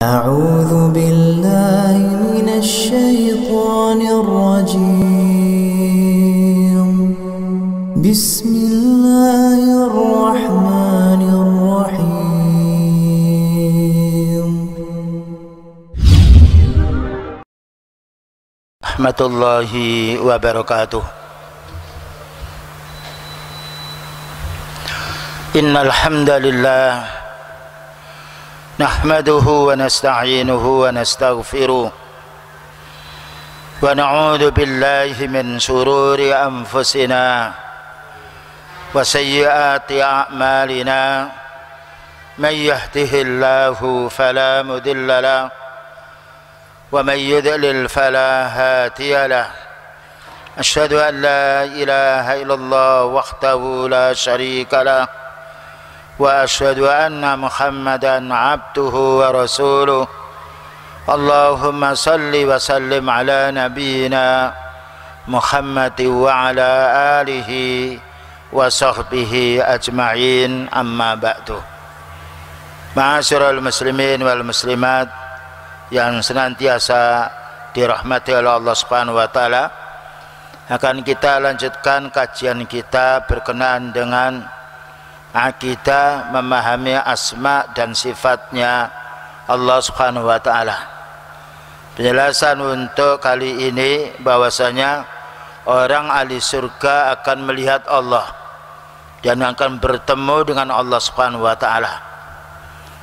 أعوذ بالله من الشيطان الرجيم بسم الله الرحمن الرحيم رحمة الله وبركاته. إن الحمد لله نحمده ونستعينه ونستغفره ونعوذ بالله من شرور أنفسنا وسيئات أعمالنا من يهده الله فلا مضل له ومن يضلل فلا هادي له أشهد أن لا إله إلا الله وحده لا شريك له وأشهد أن محمدا عبده ورسوله اللهم صل وسلم على نبينا محمد وعلى آله وصحبه أجمعين أما بعد. Ma'asyiral muslimin wal muslimat yang senantiasa dirahmati oleh Allah Subhanahu wa taala, akan kita lanjutkan kajian kita berkenaan dengan akidah, memahami asma dan sifatnya Allah Subhanahu wa taala. Penjelasan untuk kali ini bahwasanya orang ahli surga akan melihat Allah dan akan bertemu dengan Allah Subhanahu wa taala.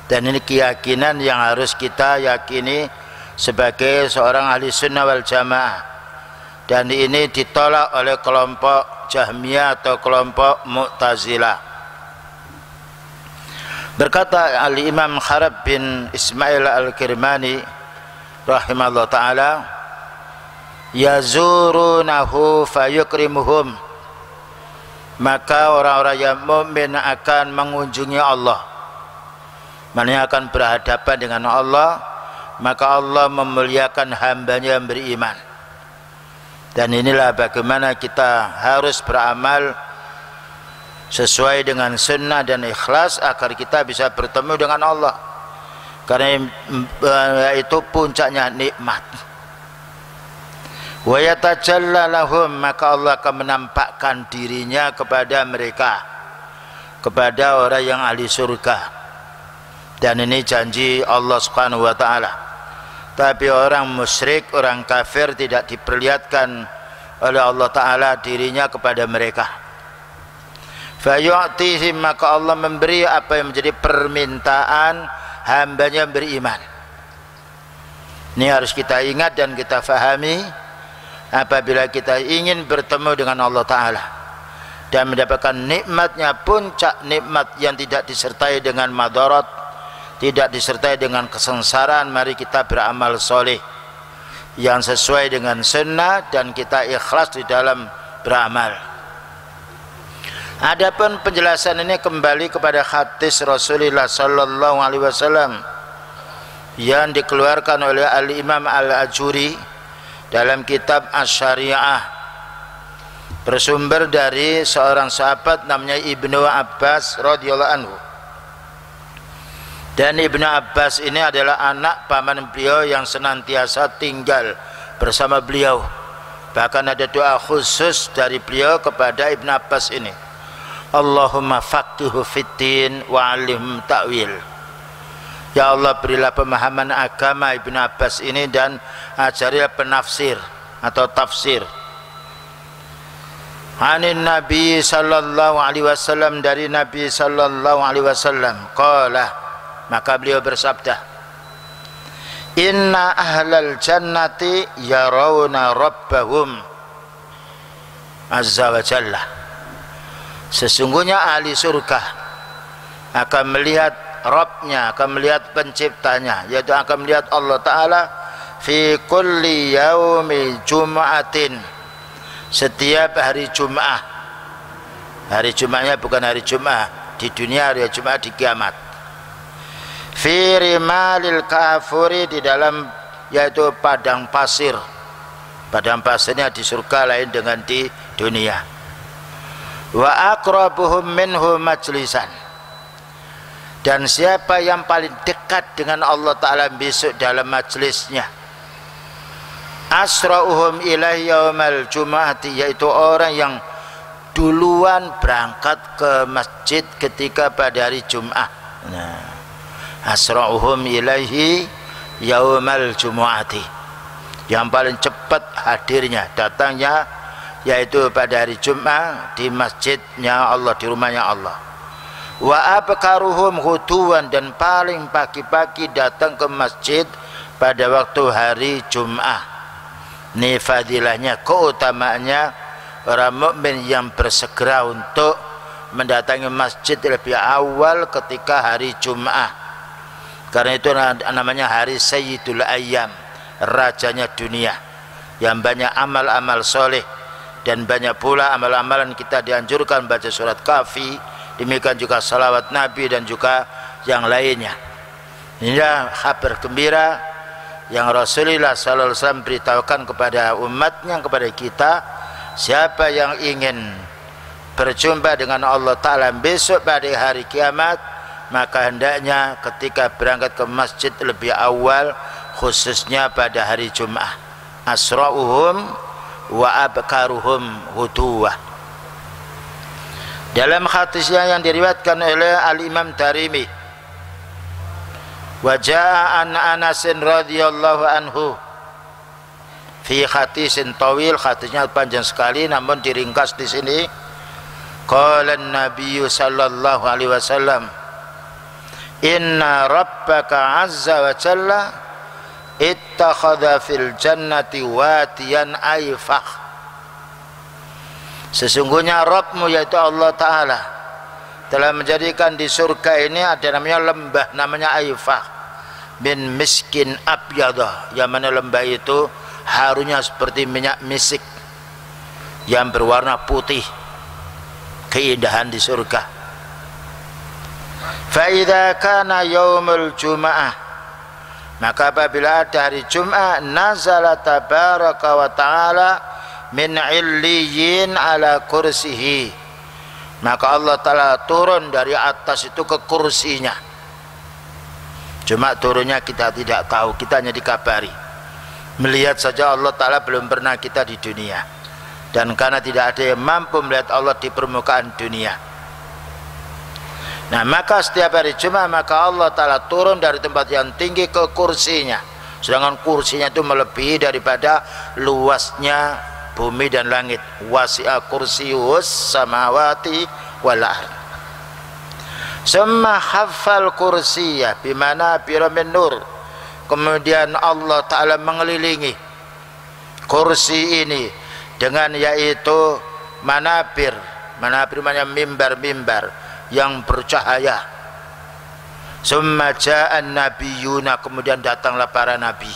Dan ini keyakinan yang harus kita yakini sebagai seorang ahli sunnah wal jamaah. Dan ini ditolak oleh kelompok Jahmiyah atau kelompok Mu'tazilah. Berkata Al-Imam Kharab bin Ismail Al-Kirmani rahimahullah ta'ala, yazurunahu fayukrimuhum, maka orang-orang yang mukmin akan mengunjungi Allah, maknanya akan berhadapan dengan Allah, maka Allah memuliakan hambanya yang beriman. Dan inilah bagaimana kita harus beramal sesuai dengan sunnah dan ikhlas agar kita bisa bertemu dengan Allah, karena itu puncaknya nikmat. Wa yatajalla lahum, maka Allah akan menampakkan dirinya kepada mereka, kepada orang yang ahli surga. Dan ini janji Allah Subhanahu wa taala. Tapi orang musyrik, orang kafir tidak diperlihatkan oleh Allah taala dirinya kepada mereka. Fayu'tihim, maka Allah memberi apa yang menjadi permintaan hambanya yang beriman. Ini harus kita ingat dan kita fahami apabila kita ingin bertemu dengan Allah Ta'ala dan mendapatkan nikmatnya, puncak nikmat yang tidak disertai dengan madarat, tidak disertai dengan kesengsaraan. Mari kita beramal soleh yang sesuai dengan sunnah dan kita ikhlas di dalam beramal. Adapun penjelasan ini kembali kepada hadis Rasulullah sallallahu alaihi wasallam yang dikeluarkan oleh Al-Imam Al-Ajuri dalam kitab Asy-Syari'ah, bersumber dari seorang sahabat namanya Ibnu Abbas radhiyallahu anhu. Dan Ibnu Abbas ini adalah anak paman beliau yang senantiasa tinggal bersama beliau. Bahkan ada doa khusus dari beliau kepada Ibnu Abbas ini, Allahumma faqihu fiddin wa 'allimhu ta'wil. Ya Allah, berilah pemahaman agama Ibnu Abbas ini dan ajarilah penafsir atau tafsir. Anin Nabi sallallahu alaihi wasallam, dari Nabi sallallahu alaihi wasallam, qala, maka beliau bersabda, inna ahlal jannati yarawna rabbahum azza wa jalla. Sesungguhnya ahli surga akan melihat Rabbnya, akan melihat penciptanya, yaitu akan melihat Allah Ta'ala fi kulli yaumi jum'atin, setiap hari Jum'ah. Hari Jum'ahnya bukan hari Jum'ah di dunia, hari Jum'ah di kiamat. Fi rimalil kafuri, di dalam yaitu padang pasir. Padang pasirnya di surga lain dengan di dunia. Wa aqrabuhum minhu majlisan, Dan siapa yang paling dekat dengan Allah Ta'ala besok dalam majlisnya, asra'uhum ilaihi yaumal jum'ati, yaitu orang yang duluan berangkat ke masjid ketika pada hari Jum'ah. Nah, asra'uhum ilaihi yaumal jum'ati, yang paling cepat hadirnya, datangnya, yaitu pada hari Jum'ah di masjidnya Allah, di rumahnya Allah. Wa abkaruhum hutuwan, dan paling pagi-pagi datang ke masjid pada waktu hari Jum'ah. Ini fadilahnya, keutamaannya orang mukmin yang bersegera untuk mendatangi masjid lebih awal ketika hari Jum'ah. Karena itu namanya hari Sayyidul Ayyam, rajanya dunia, yang banyak amal-amal soleh, dan banyak pula amal-amalan kita dianjurkan baca surat Kahfi, demikian juga salawat Nabi dan juga yang lainnya. Inilah kabar gembira yang Rasulullah SAW beritahukan kepada umatnya, kepada kita. Siapa yang ingin berjumpa dengan Allah Ta'ala besok pada hari kiamat, maka hendaknya ketika berangkat ke masjid lebih awal, khususnya pada hari Jum'ah. Asra'uhum wa abkaruhum hutuwah. Dalam hadisnya yang diriwayatkan oleh Al-Imam Darimi, wa jaa an Anasin radhiyallahu anhu fi hadisin tawil, hadisnya panjang sekali namun diringkas di sini. Qala an-nabiy sallallahu alaihi wasallam, inna rabbaka azza wa jalla ittakhadha fil jannati wadiyan aifah. Sesungguhnya Rabbmu, yaitu Allah Ta'ala, telah menjadikan di surga ini ada namanya lembah, namanya Aifah bin miskin abyadah, yang mana lembah itu harunya seperti minyak misik yang berwarna putih. Keindahan di surga. Fa idza kana yaumul jum'ah, maka apabila ada hari Jum'ah, nazala tabaraka wa ta'ala min illiyin ala kursihi, maka Allah Ta'ala turun dari atas itu ke kursinya. Cuma turunnya kita tidak tahu, kita hanya dikabari. Melihat saja Allah Ta'ala belum pernah kita di dunia, dan karena tidak ada yang mampu melihat Allah di permukaan dunia. Nah, maka setiap hari Jumat maka Allah Ta'ala turun dari tempat yang tinggi ke kursinya, sedangkan kursinya itu melebihi daripada luasnya bumi dan langit. Wasi'a kursiyus samawati wal ard. Summa haffal kursiyah bimana biramin nur. Kemudian Allah Ta'ala mengelilingi kursi ini dengan yaitu manabir. Manabir maknanya mimbar-mimbar yang bercahaya. Summa ja'an nabiyuna, kemudian datanglah para nabi.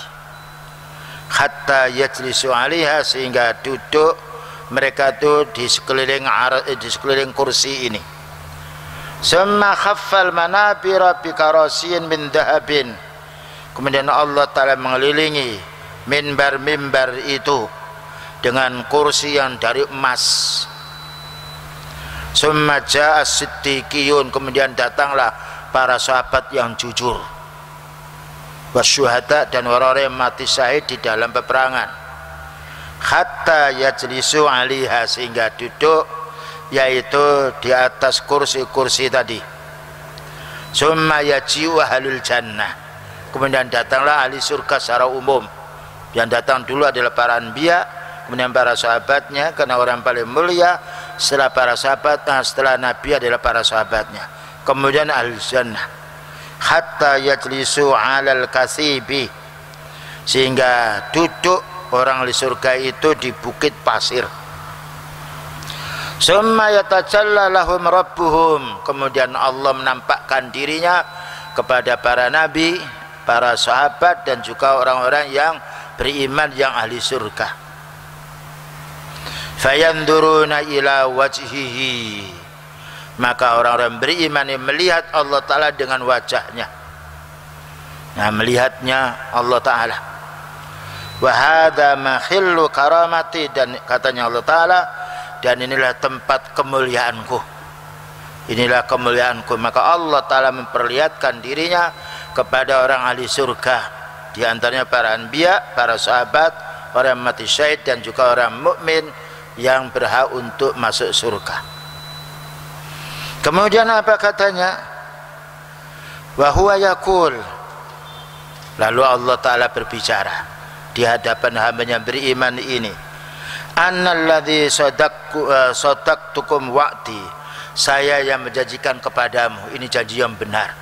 Hatta yajlisu 'alaiha, sehingga duduk mereka itu di sekeliling kursi ini. Summa khaffal manabira bi karasin min dhahabin, kemudian Allah Ta'ala mengelilingi mimbar-mimbar itu dengan kursi yang dari emas. Summa ja'a siddiqiyun, kemudian datanglah para sahabat yang jujur, wasyuhada, dan orang-orang yang mati syahid di dalam peperangan. Hatta yajlisu 'alaiha, sehingga duduk yaitu di atas kursi-kursi tadi. Summa yaji'u ahlul jannah, kemudian datanglah ahli surga secara umum. Yang datang dulu adalah para anbiya, kemudian para sahabatnya, karena orang paling mulia setelah para sahabat, setelah nabi adalah para sahabatnya. Kemudian ahli jannah. Hatta yajlisu 'alal kasibi, sehingga duduk orang di surga itu di bukit pasir. Summa yatajalla lahum rabbuhum, kemudian Allah menampakkan dirinya kepada para nabi, para sahabat, dan juga orang-orang yang beriman yang ahli surga. Fayanduruna ila wajhihi, maka orang-orang beriman yang melihat Allah Ta'ala dengan wajahnya. Nah, melihatnya Allah Ta'ala. Wa hadza makhillu karamati, dan katanya Allah Ta'ala, dan inilah tempat kemuliaanku. inilah kemuliaanku. Maka Allah Ta'ala memperlihatkan dirinya kepada orang ahli surga, di antaranya para anbiya, para sahabat, orang mati syahid, dan juga orang mukmin yang berhak untuk masuk surga. Kemudian apa katanya? Wa huwa yaqul, lalu Allah Ta'ala berbicara di hadapan hambanya beriman ini, annalladzi sadaqtukum wa'di, saya yang menjanjikan kepadamu, ini janji yang benar.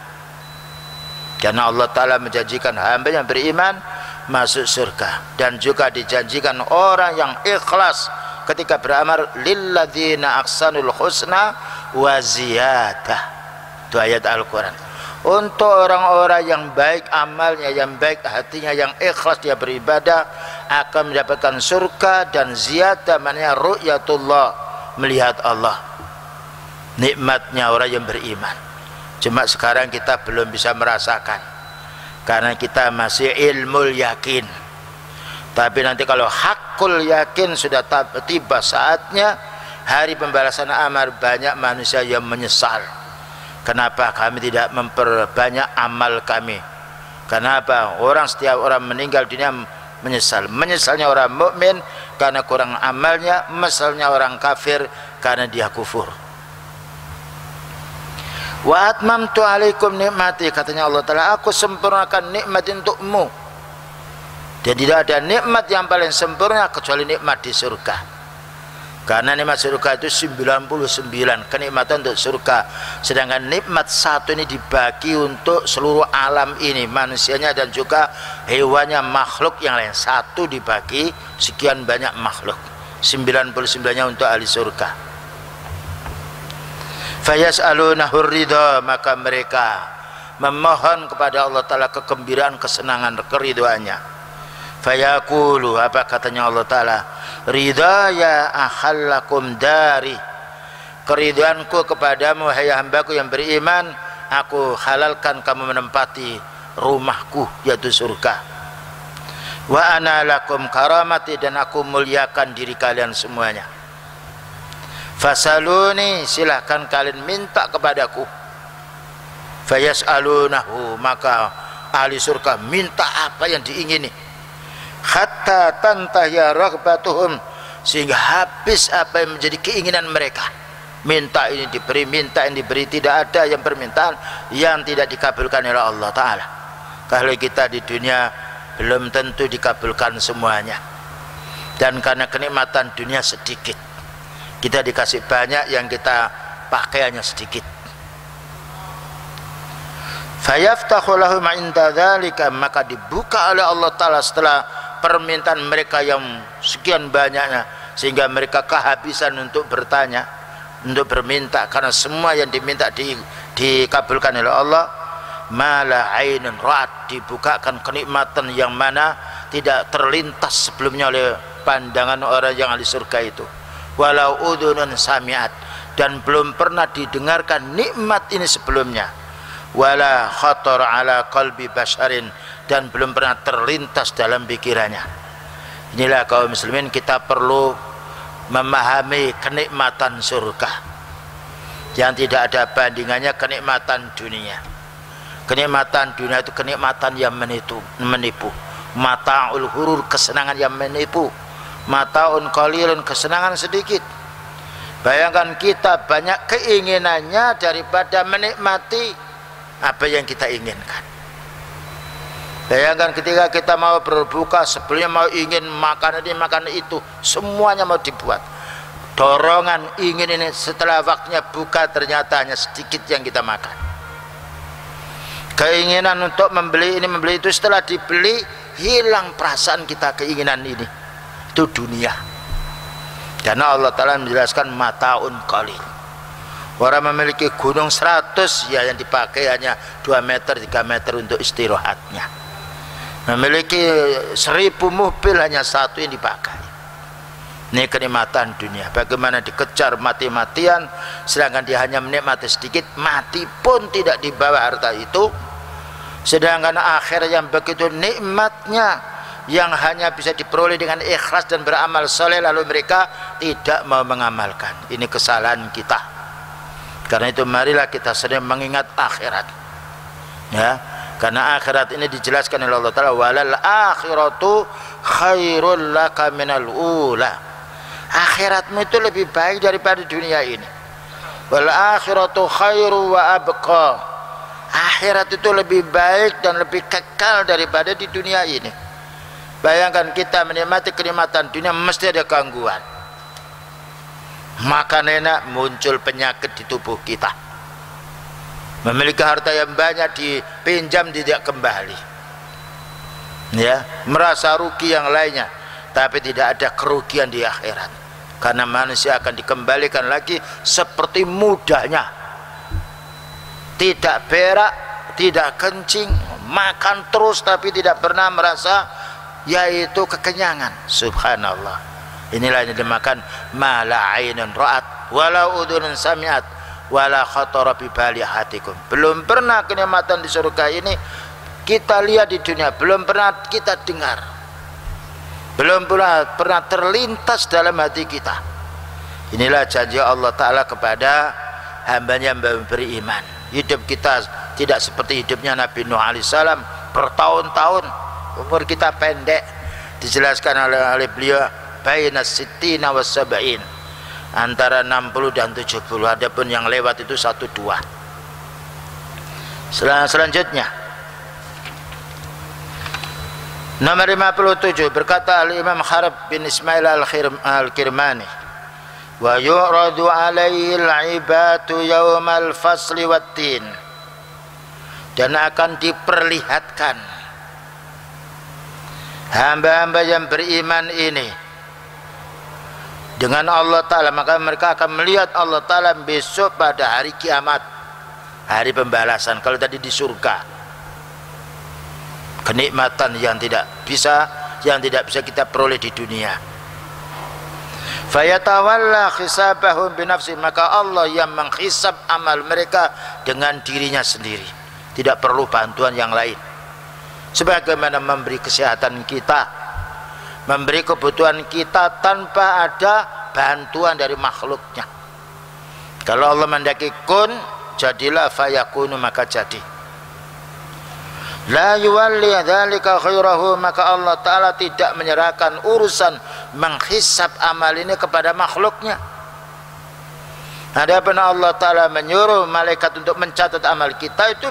Karena Allah Ta'ala menjanjikan hamba yang beriman masuk surga, dan juga dijanjikan orang yang ikhlas ketika beramal, lilladzina ahsanul husna wa ziyadah. Itu ayat Al-Quran. Untuk orang-orang yang baik amalnya, yang baik hatinya, yang ikhlas dia beribadah, akan mendapatkan surga dan ziyadah, maknanya ru'yatullah, melihat Allah. Nikmatnya orang yang beriman. Cuma sekarang kita belum bisa merasakan, karena kita masih ilmul yakin. Tapi nanti kalau hakul yakin sudah tiba saatnya, hari pembalasan amal, banyak manusia yang menyesal. Kenapa kami tidak memperbanyak amal kami? Kenapa setiap orang meninggal dunia menyesal? Menyesalnya orang mukmin karena kurang amalnya, menyesалnya orang kafir karena dia kufur. Wa atmamtu alaikum nikmati, katanya Allah Ta'ala, aku sempurnakan nikmat untukmu. Dan tidak ada nikmat yang paling sempurna kecuali nikmat di surga. Karena nikmat surga itu 99 kenikmatan untuk surga. Sedangkan nikmat satu ini dibagi untuk seluruh alam ini, manusianya dan juga hewannya, makhluk yang lain. Satu dibagi sekian banyak makhluk, 99-nya untuk ahli surga. Fayas'alunahu ridha, maka mereka memohon kepada Allah Ta'ala kegembiraan, kesenangan, keridhaannya. Fayaqulu, apa katanya Allah Ta'ala? Ridha ya ahallakum dari, keridhaanku kepadamu hai hambaku yang beriman, aku halalkan kamu menempati rumahku, yaitu surga. Wa ana lakum karamati, dan aku muliakan diri kalian semuanya. Fasaluni, silahkan kalian minta kepadaku. Fayas'alunahu, maka ahli surga minta apa yang diingini. Hatta tantahya raghbatuhum, sehingga habis apa yang menjadi keinginan mereka. Minta ini diberi, minta ini diberi, tidak ada yang permintaan yang tidak dikabulkan oleh Allah Ta'ala. Kalau kita di dunia belum tentu dikabulkan semuanya, dan karena kenikmatan dunia sedikit, kita dikasih banyak, yang kita pakai hanya sedikit. Fayaftahu lahum inda dzalika, maka dibuka oleh Allah Ta'ala setelah permintaan mereka yang sekian banyaknya, sehingga mereka kehabisan untuk bertanya, untuk berminta, karena semua yang diminta dikabulkan oleh Allah. Mala ainun ra'at, dibukakan kenikmatan yang mana tidak terlintas sebelumnya oleh pandangan orang yang ahli surga itu. Walau udhunun sami'at, dan belum pernah didengarkan nikmat ini sebelumnya. Wala khatar ala qalbi basharin, dan belum pernah terlintas dalam pikirannya. Inilah kaum muslimin, kita perlu memahami kenikmatan surga yang tidak ada bandingannya kenikmatan dunia. Kenikmatan dunia itu kenikmatan yang menipu. Mata'ul hurur, kesenangan yang menipu. Mata'un qalilun, kesenangan sedikit. Bayangkan kita banyak keinginannya daripada menikmati apa yang kita inginkan. Bayangkan ketika kita mau berbuka, sebelumnya mau ingin makan ini, makan itu, semuanya mau dibuat. Dorongan ingin ini, setelah waktunya buka ternyata hanya sedikit yang kita makan. Keinginan untuk membeli ini, membeli itu, setelah dibeli hilang perasaan kita keinginan ini. Itu dunia. Karena Allah Ta'ala menjelaskan mataun qalil. Orang memiliki gunung 100, ya yang dipakai hanya 2 meter, 3 meter untuk istirahatnya. Memiliki 1000 mobil, hanya 1 yang dipakai. Ini kenikmatan dunia. Bagaimana dikejar mati-matian, sedangkan dia hanya menikmati sedikit, mati pun tidak dibawa harta itu. Sedangkan akhir yang begitu nikmatnya, yang hanya bisa diperoleh dengan ikhlas dan beramal soleh, lalu mereka tidak mau mengamalkan. Ini kesalahan kita. Karena itu marilah kita sering mengingat akhirat, ya, karena akhirat ini dijelaskan oleh Allah Ta'ala, walal akhiratu khairul laka minal ula. Akhiratmu itu lebih baik daripada dunia ini. Wal akhiratu khairu wa abqa. Akhirat itu lebih baik dan lebih kekal daripada di dunia ini. Bayangkan kita menikmati kenikmatan dunia mesti ada gangguan. Makan enak, muncul penyakit di tubuh kita. Memiliki harta yang banyak dipinjam tidak kembali, ya, merasa rugi yang lainnya, tapi tidak ada kerugian di akhirat, karena manusia akan dikembalikan lagi seperti mudanya, tidak berak, tidak kencing, makan terus tapi tidak pernah merasa yaitu kekenyangan. Subhanallah. Inilah yang dinamakan ma la ainun ra'at wala udhunun sami'at wala khatara bi bali hatikum. Belum pernah kenikmatan di surga ini kita lihat di dunia, belum pernah kita dengar, belum pernah terlintas dalam hati kita. Inilah janji Allah Ta'ala kepada hambanya yang beriman. Hidup kita tidak seperti hidupnya Nabi Nuh alaihissalam bertahun-tahun, umur kita pendek. Dijelaskan oleh beliau baina sittina was sab'in, antara 60 dan 70. Adapun yang lewat itu 1-2. Selanjutnya nomor 57 berkata Al-Imam Harb bin Ismail Al-Kirmani, wa yu'radu alaihi al-ibatu yawmal fasli wat-tin, dan akan diperlihatkan hamba-hamba yang beriman ini dengan Allah Ta'ala, maka mereka akan melihat Allah Ta'ala besok pada hari kiamat, hari pembalasan. Kalau tadi di surga, kenikmatan yang tidak bisa kita peroleh di dunia. Fayatawalla khisabahum binafsi, maka Allah yang menghisab amal mereka dengan dirinya sendiri, tidak perlu bantuan yang lain. Sebagaimana memberi kesehatan kita, memberi kebutuhan kita tanpa ada bantuan dari makhluknya. Kalau Allah mendaki kun, jadilah, fayakunu, maka jadi. La yuwalli dzalika khairahu, maka Allah Ta'ala tidak menyerahkan urusan menghisab amal ini kepada makhluknya. Adapun Allah Ta'ala menyuruh malaikat untuk mencatat amal kita, itu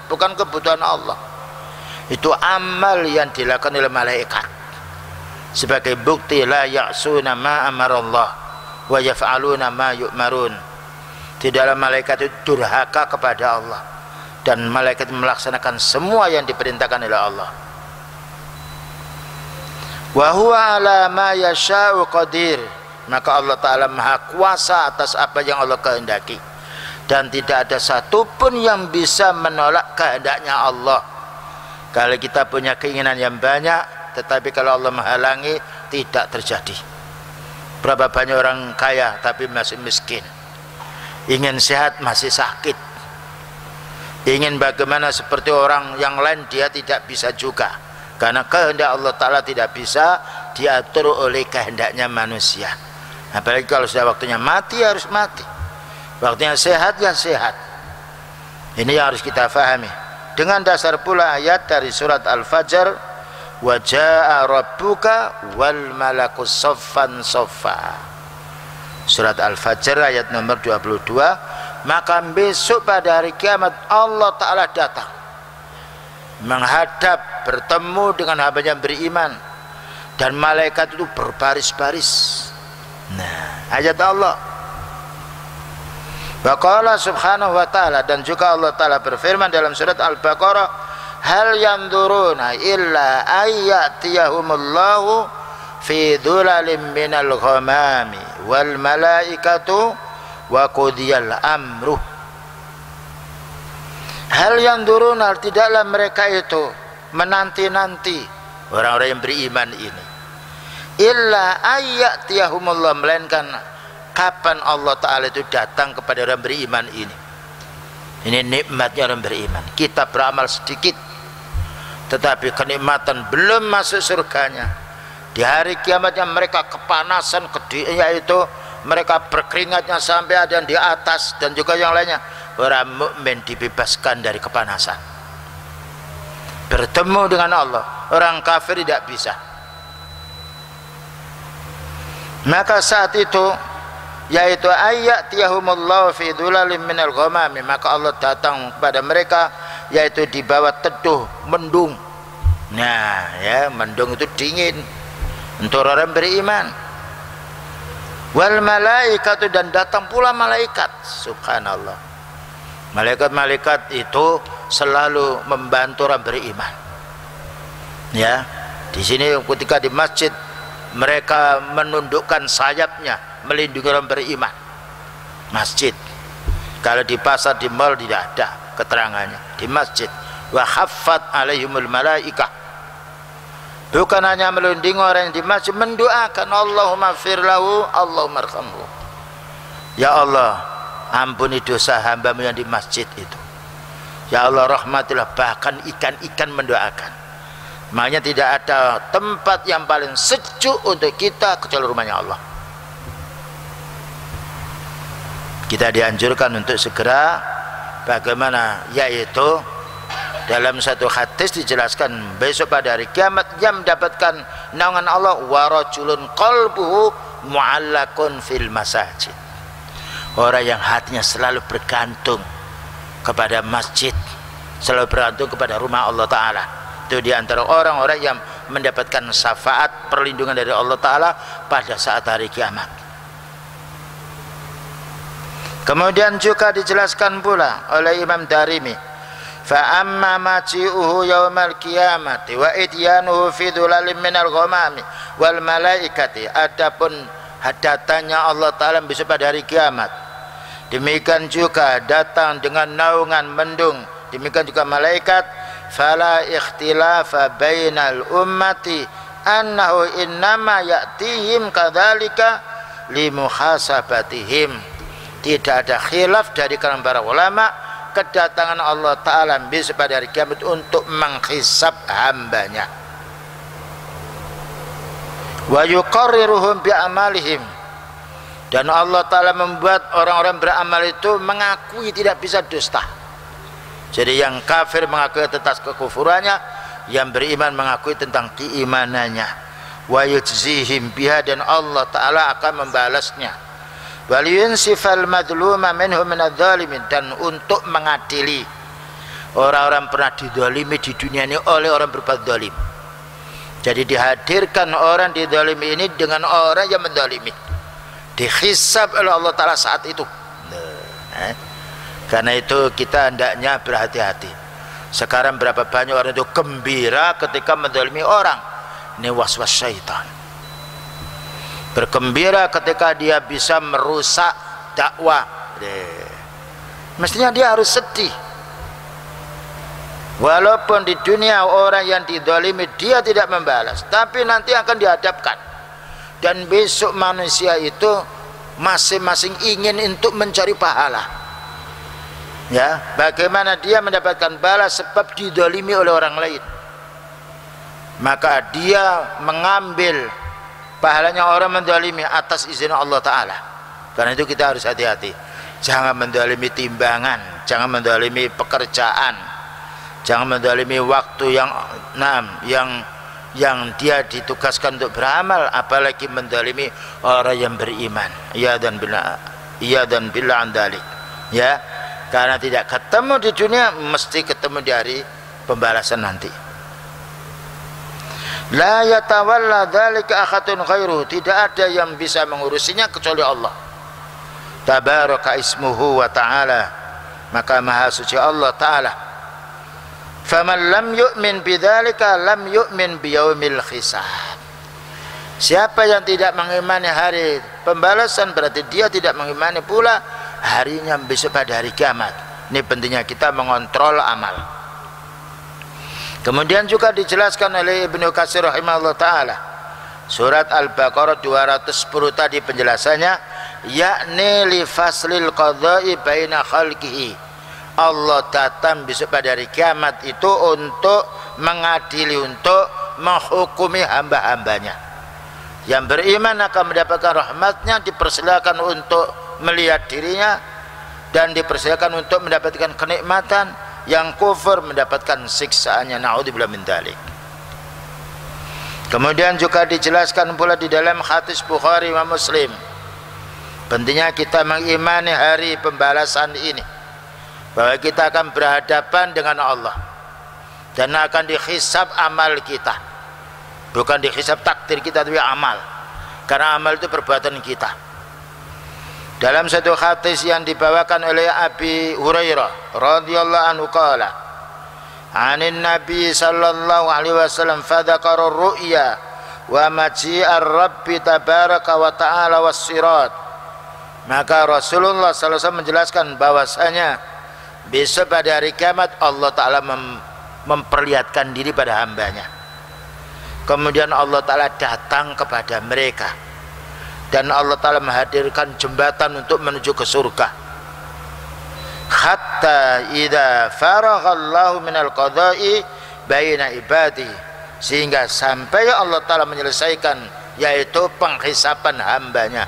bukan kebutuhan Allah, itu amal yang dilakukan oleh malaikat. Sebagai bukti la ya'suna ma amarallah wa yaf'aluna ma yu'marun. Tidaklah malaikat itu durhaka kepada Allah, dan malaikat melaksanakan semua yang diperintahkan oleh Allah. Wa huwa ala ma yasha'u qadir, maka Allah Ta'ala maha kuasa atas apa yang Allah kehendaki, dan tidak ada satupun yang bisa menolak kehendaknya Allah. Kalau kita punya keinginan yang banyak, tetapi kalau Allah menghalangi, tidak terjadi. Berapa banyak orang kaya tapi masih miskin, ingin sehat masih sakit, ingin bagaimana seperti orang yang lain, dia tidak bisa juga, karena kehendak Allah Ta'ala tidak bisa diatur oleh kehendaknya manusia. Apalagi kalau sudah waktunya mati, harus mati. Waktunya sehat, ya sehat. Ini yang harus kita fahami. Dengan dasar pula ayat dari surat Al-Fajr, wa jaa rabbuka wal malaku saffan saffa. Surat Al-Fajr ayat nomor 22, maka besok pada hari kiamat Allah Ta'ala datang menghadap, bertemu dengan hambanya yang beriman, dan malaikat itu berbaris-baris. Nah, ayat Allah. Wa qala subhanahu wa ta'ala, dan juga Allah Ta'ala berfirman dalam surat Al-Baqarah, hal yanzuruna illa ayyatiyahumullahu fi dhulalin minal ghamami wal malaikatu wa qudiyal amru. Hal yanzuruna, tidaklah mereka itu menanti-nanti, orang-orang yang beriman ini, illa ayyatiyahumullah, melainkan kapan Allah Ta'ala itu datang kepada orang beriman ini. Ini nikmatnya orang beriman. Kita beramal sedikit, tetapi kenikmatan belum masuk surganya. Di hari kiamatnya mereka kepanasan, yaitu mereka berkeringatnya sampai ada yang di atas dan juga yang lainnya. Orang mukmin dibebaskan dari kepanasan, bertemu dengan Allah. Orang kafir tidak bisa. Maka saat itu, yaitu ayyatiyahumullahu fi dhulalim minal ghamami, maka Allah datang kepada mereka yaitu di bawah teduh mendung. Nah ya, mendung itu dingin untuk orang beriman. Wal malaikatu, dan datang pula malaikat. Subhanallah, malaikat-malaikat itu selalu membantu orang beriman. Ya, di sini ketika di masjid mereka menundukkan sayapnya melindungi orang beriman. Masjid. Kalau di pasar, di mal tidak ada keterangannya. Di masjid, wa khaffat alaihimul malaikah, bukan hanya melindungi orang yang di masjid, mendoakan Allahumma firlahu, Allahumma arhamhu. Ya Allah, ampuni dosa hambamu yang di masjid itu. Ya Allah, rahmatilah. Bahkan ikan-ikan mendoakan. Makanya tidak ada tempat yang paling sejuk untuk kita kecuali rumahnya Allah. Kita dianjurkan untuk segera, bagaimana, yaitu dalam satu hadis dijelaskan besok pada hari kiamat yang mendapatkan naungan Allah, warajulun qalbuhu mu'allakun fil masajid, orang yang hatinya selalu bergantung kepada masjid, selalu bergantung kepada rumah Allah Ta'ala. Itu diantara orang-orang yang mendapatkan syafaat perlindungan dari Allah Ta'ala pada saat hari kiamat. Kemudian juga dijelaskan pula oleh Imam Darimi, fa amma maji'uhu yaumal qiyamati wa ityanuhu fi dhulalim minal ghamami wal malaikati, adapun datangnya Allah Ta'ala besok pada hari kiamat, demikian juga datang dengan naungan mendung, demikian juga malaikat. Fala ikhtilafa bainal ummati annahu innama ya'tihim kadzalika limuhasabatihim. Tidak ada khilaf dari kalangan para ulama kedatangan Allah Ta'ala besok pada hari kiamat untuk menghisab hambanya. Wa yuqarriruhum bi amalihim, dan Allah Ta'ala membuat orang-orang beramal itu mengakui tidak bisa dusta. Jadi yang kafir mengakui tentang kekufurannya, yang beriman mengakui tentang keimanannya. Wa yujzihim biha, dan Allah Ta'ala akan membalasnya. Wal yunsifal madluma minhum minadh-dhalimin, dan untuk mengadili orang-orang pernah dizalimi di dunia ini oleh orang berbuat zalim. Jadi dihadirkan orang dizalimi ini dengan orang yang menzalimi, dihisab oleh Allah Ta'ala saat itu. Karena itu kita hendaknya berhati-hati. Sekarang berapa banyak orang itu gembira ketika menzalimi orang. Ini waswas syaitan. Bergembira ketika dia bisa merusak dakwah. Mestinya dia harus sedih. Walaupun di dunia orang yang dizalimi dia tidak membalas, tapi nanti akan dihadapkan. Dan besok manusia itu masing-masing ingin untuk mencari pahala. Ya, bagaimana dia mendapatkan balas sebab dizalimi oleh orang lain, maka dia mengambil pahalanya orang menzalimi atas izin Allah Ta'ala. Karena itu kita harus hati-hati, jangan menzalimi timbangan, jangan menzalimi pekerjaan, jangan menzalimi waktu yang dia ditugaskan untuk beramal, apalagi menzalimi orang yang beriman. Iya dan billah an dzalik. Ya, karena tidak ketemu di dunia, mesti ketemu di hari pembalasan nanti. La yatawalla dzalika ahadun ghairuhu, tidak ada yang bisa mengurusinya kecuali Allah. Tabaraka ismuhu wa ta'ala, maka maha suci Allah Ta'ala. Faman lam yu'min bidzalika lam yu'min biyaumil hisab. Siapa yang tidak mengimani hari pembalasan, berarti dia tidak mengimani pula harinya besok pada hari kiamat. Ini pentingnya kita mengontrol amal. Kemudian juga dijelaskan oleh Ibnu Katsir rahimahullah ta'ala, surat Al-Baqarah 210 tadi penjelasannya, yakni li faslil qadha'i baina khalqihi, Allah datang besok pada hari kiamat itu untuk mengadili, untuk menghukumi hamba-hambanya. Yang beriman akan mendapatkan rahmatnya, dipersilakan untuk melihat dirinya, dan dipersilakan untuk mendapatkan kenikmatan. Yang kufur mendapatkan siksaannya. Na'udzubillah min dzalik. Kemudian juga dijelaskan pula di dalam hadis Bukhari wa Muslim, pentingnya kita mengimani hari pembalasan ini, bahwa kita akan berhadapan dengan Allah dan akan dihisab amal kita. Bukan dihisab takdir kita, tapi amal, karena amal itu perbuatan kita. Dalam satu hadis yang dibawakan oleh Abi Hurairah radhiyallahu anhu qala, anin Nabi sallallahu alaihi wasallam fadzakara ru'ya wa maji'ar Rabbi tabaraka wa ta'ala was-sirat. Maka Rasulullah sallallahu alaihi wasallam menjelaskan bahwasanya besok pada hari kiamat Allah Ta'ala memperlihatkan diri pada hambanya. Kemudian Allah Ta'ala datang kepada mereka, dan Allah Ta'ala menghadirkan jembatan untuk menuju ke surga. Hatta idza faraghallahu minal qada'i baina ibadi, sehingga sampai Allah Ta'ala menyelesaikan, yaitu penghisapan hambanya.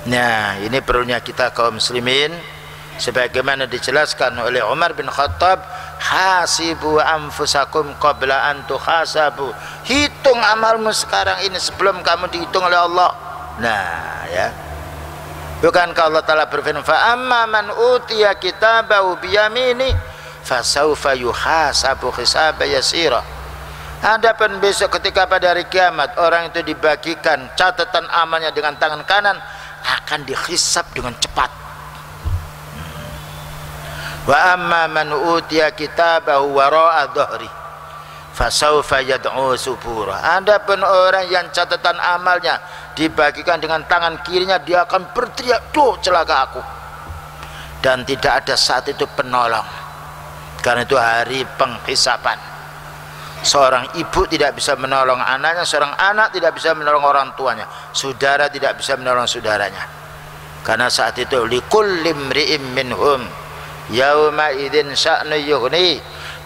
Nah, ini perlunya kita kaum muslimin, sebagaimana dijelaskan oleh Umar bin Khattab, hasibu anfusakum qabla an tuhasabu. Hitung amalmu sekarang ini sebelum kamu dihitung oleh Allah. Nah, ya, bukankah Allah Ta'ala berfirman, fa amma man utiya kitabahu biyamini fasaufa yuhasabu hisaba yasira. Adapun besok ketika pada hari kiamat orang itu dibagikan catatan amalnya dengan tangan kanan, akan dihisab dengan cepat. Wa amma man utiya kitabahu wara'a dhahri fasaufa yad'u subura. Adapun orang yang catatan amalnya dibagikan dengan tangan kirinya, dia akan berteriak, duh celaka aku, dan tidak ada saat itu penolong, karena itu hari penghisapan. Seorang ibu tidak bisa menolong anaknya, seorang anak tidak bisa menolong orang tuanya, saudara tidak bisa menolong saudaranya, karena saat itu likulli imri'in minhum yauma idzin sya'nu yughni.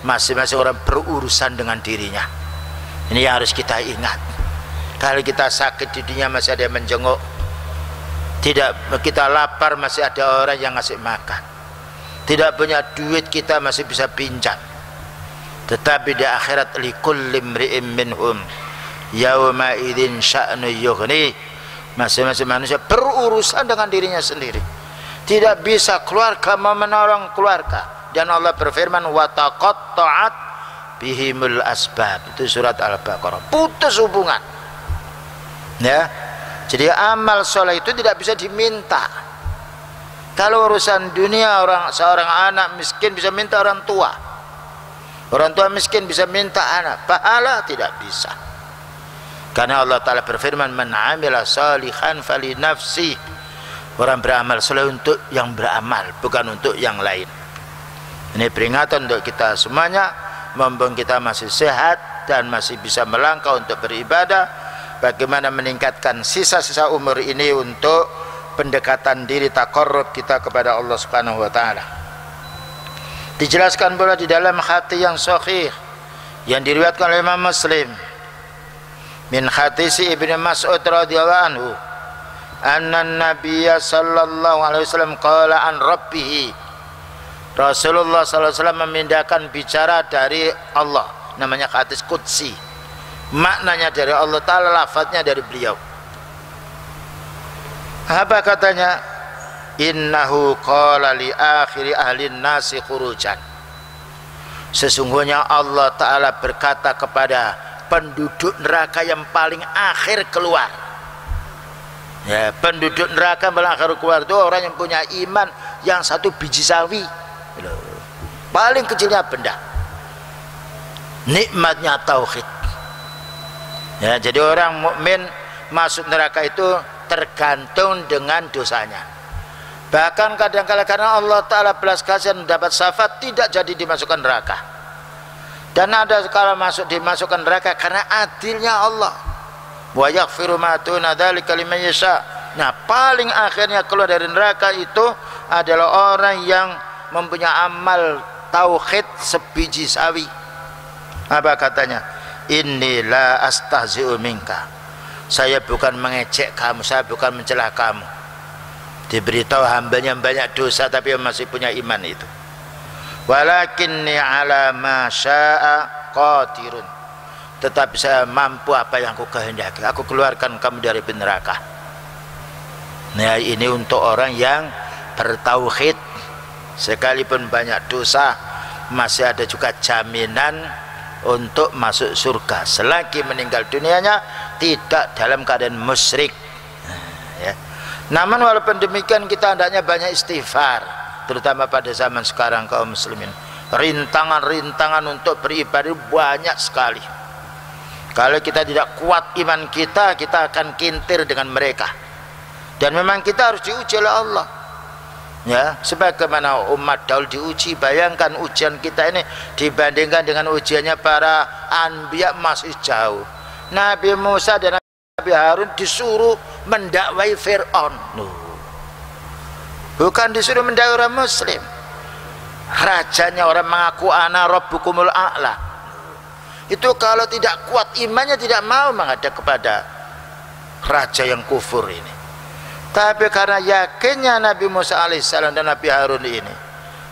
Masing-masing orang berurusan dengan dirinya. Ini yang harus kita ingat. Kalau kita sakit di dunia masih ada yang menjenguk, tidak, kita lapar masih ada orang yang ngasih makan, tidak punya duit kita masih bisa pinjam. Tetapi di akhirat likulli imri'in minhum yauma idzin sya'nu yughni. Masing-masing manusia berurusan dengan dirinya sendiri. Tidak bisa keluarga menolong keluarga. Dan Allah berfirman, wa taqatta'at bihimul asbab. Itu surat Al-Baqarah. Putus hubungan. Ya. Jadi amal soleh itu tidak bisa diminta. Kalau urusan dunia, seorang anak miskin bisa minta orang tua. Orang tua miskin bisa minta anak. Pahala tidak bisa. Karena Allah Ta'ala berfirman, man amila salihan fali nafsi. Orang beramal soleh untuk yang beramal, bukan untuk yang lain. Ini peringatan untuk kita semuanya, mumpung kita masih sehat dan masih bisa melangkah untuk beribadah, bagaimana meningkatkan sisa-sisa umur ini untuk pendekatan diri, taqarrub kita kepada Allah Subhanahu wa taala. Dijelaskan pula di dalam hadis yang sahih yang diriwayatkan oleh Imam Muslim min hadis Ibnu Mas'ud radhiyallahu anhu, anna Nabiyya sallallahu alaihi wasallam qala an rabbih. Rasulullah sallallahu alaihi wasallam memindahkan bicara dari Allah, namanya hadis qudsi. Maknanya dari Allah Ta'ala, lafadznya dari beliau. Apa katanya? Innahu qala li akhiri ahli nasi khurujan. Sesungguhnya Allah Ta'ala berkata kepada penduduk neraka yang paling akhir keluar. Ya, penduduk neraka yang paling akhir keluar itu orang yang punya iman yang satu biji sawi. Paling kecilnya benda. Nikmatnya tauhid. Ya, jadi orang mukmin masuk neraka itu tergantung dengan dosanya. Bahkan kadang-kala karena Allah Ta'ala belas kasihan mendapat syafaat, tidak jadi dimasukkan neraka. Dan ada kala dimasukkan neraka karena adilnya Allah. Wa yaghfiru ma duna dzalika liman yasha. Nah, paling akhirnya keluar dari neraka itu adalah orang yang mempunyai amal tauhid sebiji sawi. Apa katanya? Inni la astahzi'u minka saya bukan mengejek kamu, saya bukan mencela kamu. Diberitahu hambanya banyak dosa tapi masih punya iman itu. Walakinni ala ma syaa qadirun, tetapi saya mampu apa yang aku kehendaki, aku keluarkan kamu dari neraka. Nah, ini untuk orang yang bertauhid, sekalipun banyak dosa masih ada juga jaminan untuk masuk surga selagi meninggal dunianya tidak dalam keadaan musyrik. Ya. Namun walaupun demikian kita hendaknya banyak istighfar, terutama pada zaman sekarang kaum muslimin. Rintangan-rintangan untuk beribadah banyak sekali. Kalau kita tidak kuat iman kita, kita akan kintir dengan mereka. Dan memang kita harus diuji oleh Allah. Ya, sebagaimana umat dahulu diuji, bayangkan ujian kita ini dibandingkan dengan ujiannya para anbiya masih jauh. Nabi Musa dan Nabi Harun disuruh mendakwai Fir'aun. Bukan disuruh mendakwai orang muslim. Rajanya orang mengaku ana rabbukumul a'la. Itu kalau tidak kuat imannya tidak mau menghadap kepada raja yang kufur ini. Tapi karena yakinnya Nabi Musa alaihissalam dan Nabi Harun ini,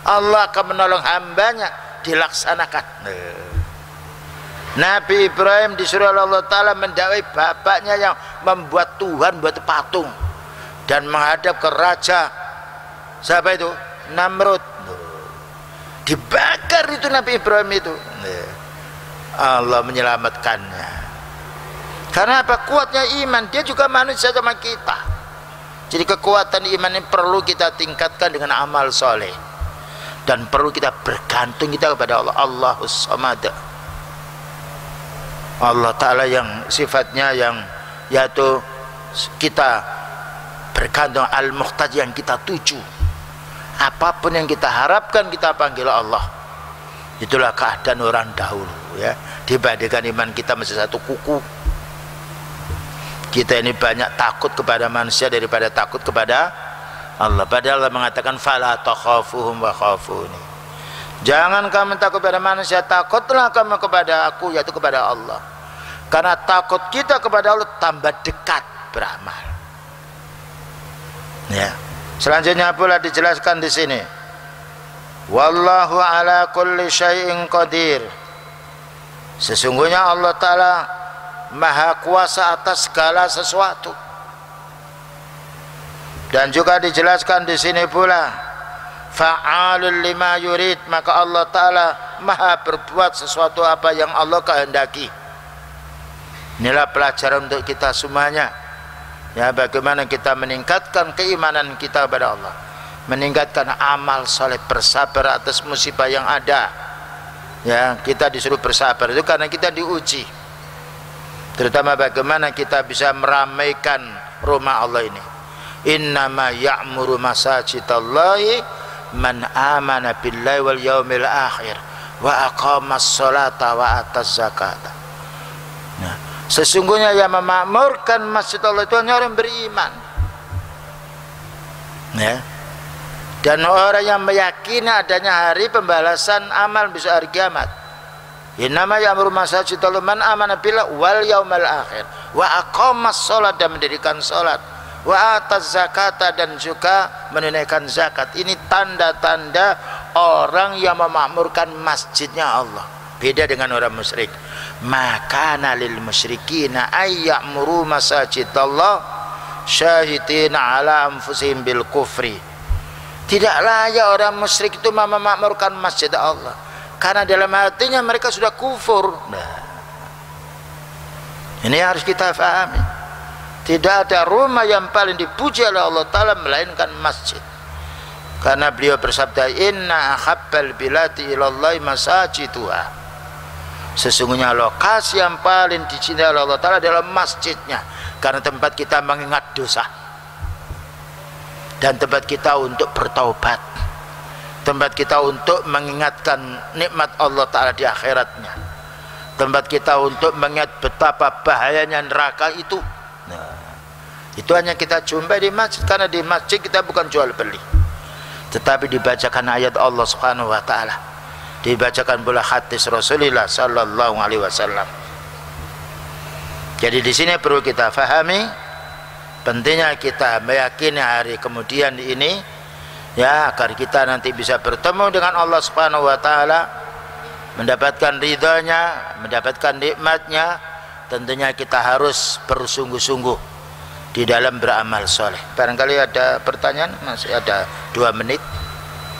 Allah akan menolong hambanya, dilaksanakan. Nabi Ibrahim disuruh Allah Ta'ala mendakwai bapaknya yang membuat Tuhan buat patung dan menghadap ke raja, siapa itu? Namrud. Dibakar itu Nabi Ibrahim itu. Allah menyelamatkannya. Karena apa? Kuatnya iman. Dia juga manusia sama kita. Jadi kekuatan iman ini perlu kita tingkatkan dengan amal soleh, dan perlu kita bergantung kita kepada Allah. Allahus Samad, Allah Ta'ala yang sifatnya yang yaitu kita bergantung, Al-Muqtad yang kita tuju. Apapun yang kita harapkan kita panggil Allah. Itulah keadaan orang dahulu, ya. Dibandingkan iman kita masih satu kuku, kita ini banyak takut kepada manusia daripada takut kepada Allah. Padahal Allah mengatakan fala takhafuhum wa khafuni. Jangan kamu takut kepada manusia, takutlah kamu kepada aku, yaitu kepada Allah. Karena takut kita kepada Allah tambah dekat beramal. Ya. Selanjutnya pula dijelaskan di sini. Wallahu ala kulli syai'in qadir. Sesungguhnya Allah Ta'ala Maha kuasa atas segala sesuatu. Dan juga dijelaskan di sini pula fa'alul lima yurid, maka Allah Ta'ala Maha berbuat sesuatu apa yang Allah kehendaki. Inilah pelajaran untuk kita semuanya, ya, bagaimana kita meningkatkan keimanan kita kepada Allah, meningkatkan amal soleh, bersabar atas musibah yang ada. Ya, kita disuruh bersabar itu karena kita diuji. Terutama bagaimana kita bisa meramaikan rumah Allah ini. Innama ya'muru masajidallahi man amana billahi wal yaumil akhir wa aqamas sholata wa ataz zakata. Nah, sesungguhnya yang memakmurkan masjid Allah itu hanya orang beriman. Ya. Dan orang yang meyakini adanya hari pembalasan amal besok hari kiamat. Innama ya'muru masajidallahi man amana billahi wal yaumil akhir wa aqamas sholat, dan mendirikan sholat, wa ataz zakata, dan juga menunaikan zakat. Ini tanda-tanda orang yang memakmurkan masjidnya Allah. Beda dengan orang musyrik. Maka lil musyrikina ay ya'muru masajidallah syahidina ala anfusihim bil kufri. Tidak layak orang musyrik itu memakmurkan masjid Allah, karena dalam hatinya mereka sudah kufur. Nah, ini harus kita pahami. Tidak ada rumah yang paling dipuji oleh Allah Ta'ala melainkan masjid. Karena beliau bersabda, inna ahabbal bilati ilallahi masajiduha. Sesungguhnya lokasi yang paling dicintai oleh Allah Ta'ala adalah masjidnya. Karena tempat kita mengingat dosa, dan tempat kita untuk bertaubat, tempat kita untuk mengingatkan nikmat Allah Ta'ala di akhiratnya, tempat kita untuk mengingat betapa bahayanya neraka itu. Nah, itu hanya kita jumpai di masjid. Karena di masjid kita bukan jual beli, tetapi dibacakan ayat Allah Subhanahu wa Ta'ala, dibacakan pula hadis Rasulullah sallallahu alaihi wasallam. Jadi di sini perlu kita fahami pentingnya kita meyakini hari kemudian ini, ya, agar kita nanti bisa bertemu dengan Allah Subhanahu wa taala, mendapatkan ridhanya, mendapatkan nikmatnya. Tentunya kita harus bersungguh-sungguh di dalam beramal soleh. Barangkali ada pertanyaan, masih ada 2 menit.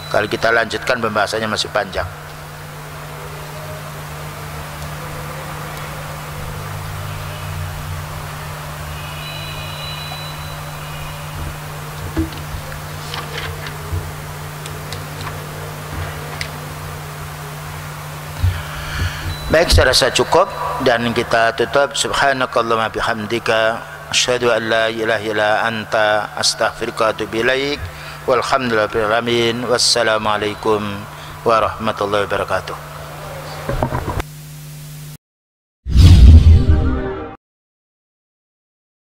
Kalau kita lanjutkan pembahasannya masih panjang. Baik, saya rasa cukup dan kita tutup. Subhanakallahumma bihamdika asyhadu an la ilaha illa anta astaghfiruka wa atubu ilaik. Walhamdulillahirabbil alamin. Wassalamualaikum warahmatullahi wabarakatuh.